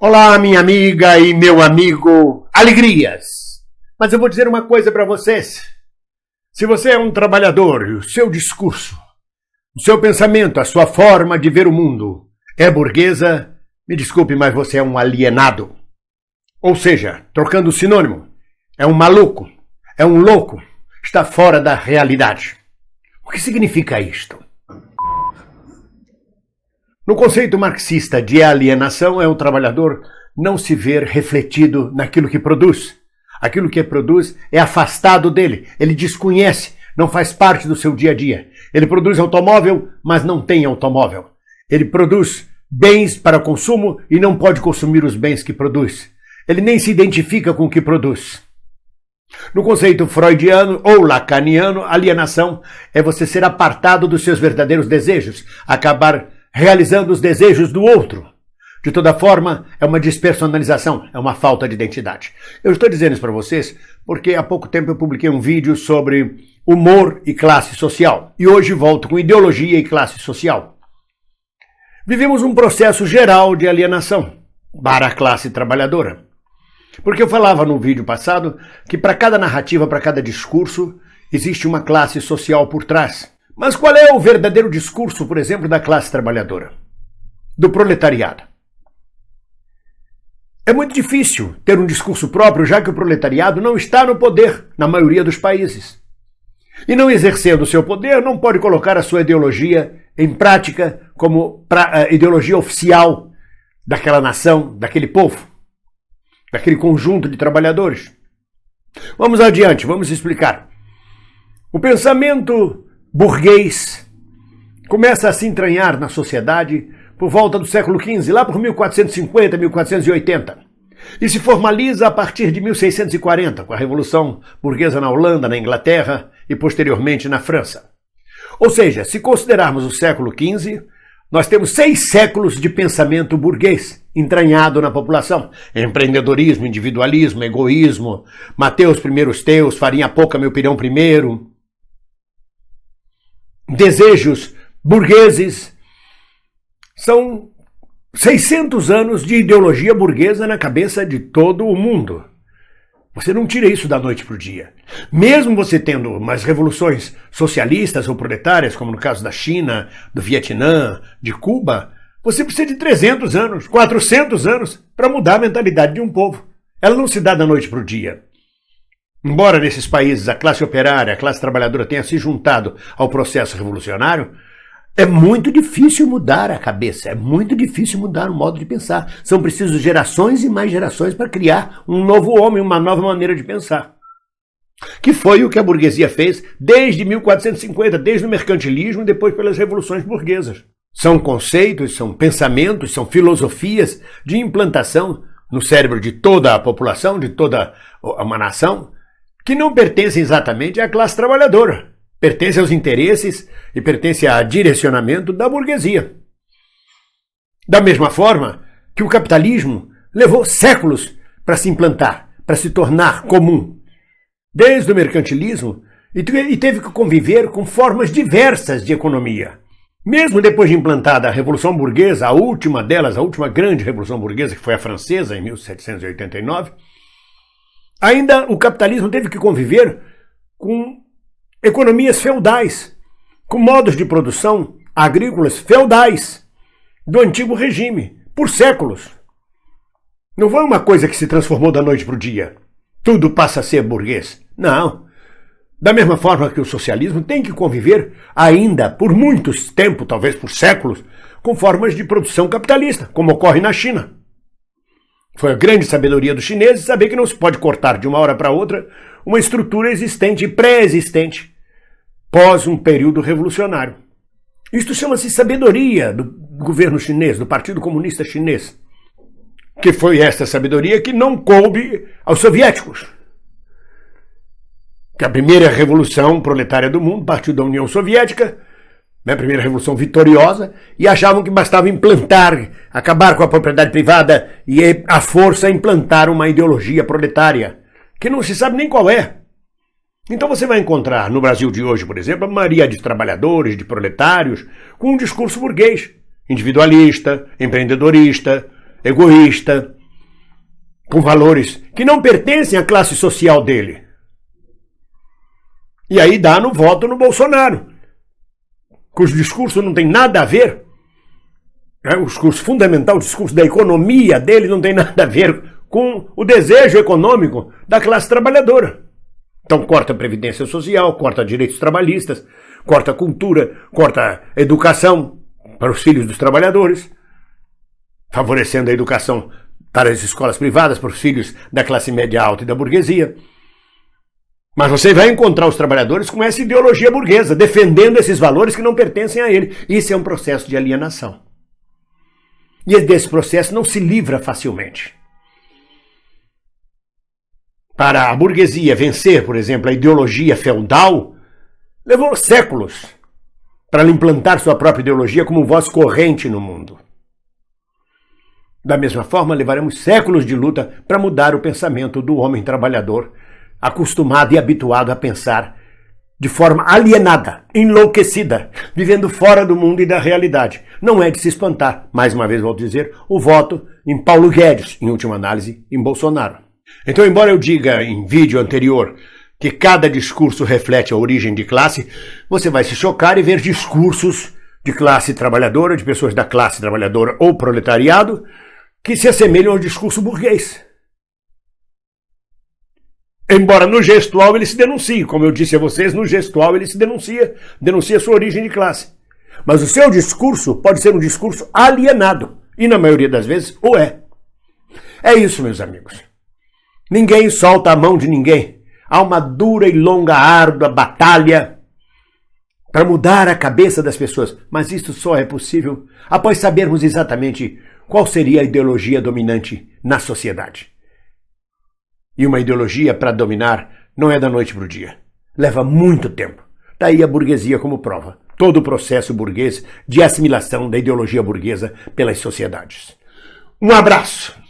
Olá, minha amiga e meu amigo, alegrias! Mas eu vou dizer uma coisa para vocês. Se você é um trabalhador e o seu discurso, o seu pensamento, a sua forma de ver o mundo é burguesa, me desculpe, mas você é um alienado. Ou seja, trocando o sinônimo, é um maluco, é um louco, está fora da realidade. O que significa isto? No conceito marxista de alienação, é o trabalhador não se ver refletido naquilo que produz. Aquilo que produz é afastado dele, ele desconhece, não faz parte do seu dia a dia. Ele produz automóvel, mas não tem automóvel. Ele produz bens para consumo e não pode consumir os bens que produz. Ele nem se identifica com o que produz. No conceito freudiano ou lacaniano, alienação é você ser apartado dos seus verdadeiros desejos, acabar realizando os desejos do outro. De toda forma, é uma despersonalização, é uma falta de identidade. Eu estou dizendo isso para vocês porque há pouco tempo eu publiquei um vídeo sobre humor e classe social. E hoje volto com ideologia e classe social. Vivemos um processo geral de alienação para a classe trabalhadora. Porque eu falava no vídeo passado que para cada narrativa, para cada discurso, existe uma classe social por trás. Mas qual é o verdadeiro discurso, por exemplo, da classe trabalhadora? Do proletariado? É muito difícil ter um discurso próprio, já que o proletariado não está no poder na maioria dos países. E não exercendo o seu poder, não pode colocar a sua ideologia em prática como a ideologia oficial daquela nação, daquele povo, daquele conjunto de trabalhadores. Vamos adiante, vamos explicar. O pensamento burguês começa a se entranhar na sociedade por volta do século XV, lá por 1450, 1480, e se formaliza a partir de 1640, com a Revolução Burguesa na Holanda, na Inglaterra e posteriormente na França. Ou seja, se considerarmos o século XV, nós temos 6 séculos de pensamento burguês entranhado na população. Empreendedorismo, individualismo, egoísmo, Mateus primeiros teus, farinha pouca, meu pirão primeiro. Desejos burgueses. São 600 anos de ideologia burguesa na cabeça de todo o mundo. Você não tira isso da noite para o dia. Mesmo você tendo umas revoluções socialistas ou proletárias, como no caso da China, do Vietnã, de Cuba, você precisa de 300 anos, 400 anos para mudar a mentalidade de um povo. Ela não se dá da noite para o dia. Embora nesses países a classe operária, a classe trabalhadora tenha se juntado ao processo revolucionário, é muito difícil mudar a cabeça, é muito difícil mudar o modo de pensar. São precisas gerações e mais gerações para criar um novo homem, uma nova maneira de pensar. Que foi o que a burguesia fez desde 1450, desde o mercantilismo e depois pelas revoluções burguesas. São conceitos, são pensamentos, são filosofias de implantação no cérebro de toda a população, de toda uma nação, que não pertencem exatamente à classe trabalhadora. Pertence aos interesses e pertence ao direcionamento da burguesia. Da mesma forma que o capitalismo levou séculos para se implantar, para se tornar comum. Desde o mercantilismo, e teve que conviver com formas diversas de economia. Mesmo depois de implantada a Revolução Burguesa, a última delas, a última grande Revolução Burguesa, que foi a francesa, em 1789, ainda o capitalismo teve que conviver com economias feudais, com modos de produção agrícolas feudais do antigo regime, por séculos. Não foi uma coisa que se transformou da noite para o dia. Tudo passa a ser burguês. Não. Da mesma forma que o socialismo tem que conviver ainda por muitos tempos, talvez por séculos, com formas de produção capitalista, como ocorre na China. Foi a grande sabedoria dos chineses saber que não se pode cortar de uma hora para outra uma estrutura existente e pré-existente pós um período revolucionário. Isto chama-se sabedoria do governo chinês, do Partido Comunista Chinês, que foi esta sabedoria que não coube aos soviéticos. Que a primeira revolução proletária do mundo partiu da União Soviética, a primeira revolução vitoriosa, e achavam que bastava implantar, acabar com a propriedade privada e à força implantar uma ideologia proletária, que não se sabe nem qual é. Então você vai encontrar no Brasil de hoje, por exemplo, a maioria de trabalhadores, de proletários, com um discurso burguês, individualista, empreendedorista, egoísta, com valores que não pertencem à classe social dele. E aí dá no voto no Bolsonaro, cujo discurso não tem nada a ver, o discurso fundamental, o discurso da economia dele não tem nada a ver com o desejo econômico da classe trabalhadora. Então corta a previdência social, corta direitos trabalhistas, corta a cultura, corta a educação para os filhos dos trabalhadores, favorecendo a educação para as escolas privadas, para os filhos da classe média alta e da burguesia. Mas você vai encontrar os trabalhadores com essa ideologia burguesa, defendendo esses valores que não pertencem a ele. Isso é um processo de alienação. E desse processo não se livra facilmente. Para a burguesia vencer, por exemplo, a ideologia feudal, levou séculos para ela implantar sua própria ideologia como voz corrente no mundo. Da mesma forma, levaremos séculos de luta para mudar o pensamento do homem trabalhador, acostumado e habituado a pensar de forma alienada, enlouquecida, vivendo fora do mundo e da realidade. Não é de se espantar, mais uma vez volto a dizer, o voto em Paulo Guedes, em última análise, em Bolsonaro. Então, embora eu diga em vídeo anterior que cada discurso reflete a origem de classe, você vai se chocar e ver discursos de classe trabalhadora, de pessoas da classe trabalhadora ou proletariado, que se assemelham ao discurso burguês. Embora no gestual ele se denuncie, como eu disse a vocês, no gestual ele se denuncia sua origem de classe. Mas o seu discurso pode ser um discurso alienado, e na maioria das vezes o é. É isso, meus amigos. Ninguém solta a mão de ninguém. Há uma dura e longa, árdua batalha para mudar a cabeça das pessoas, mas isso só é possível após sabermos exatamente qual seria a ideologia dominante na sociedade. E uma ideologia para dominar não é da noite para o dia. Leva muito tempo. Daí a burguesia como prova. Todo o processo burguês de assimilação da ideologia burguesa pelas sociedades. Um abraço!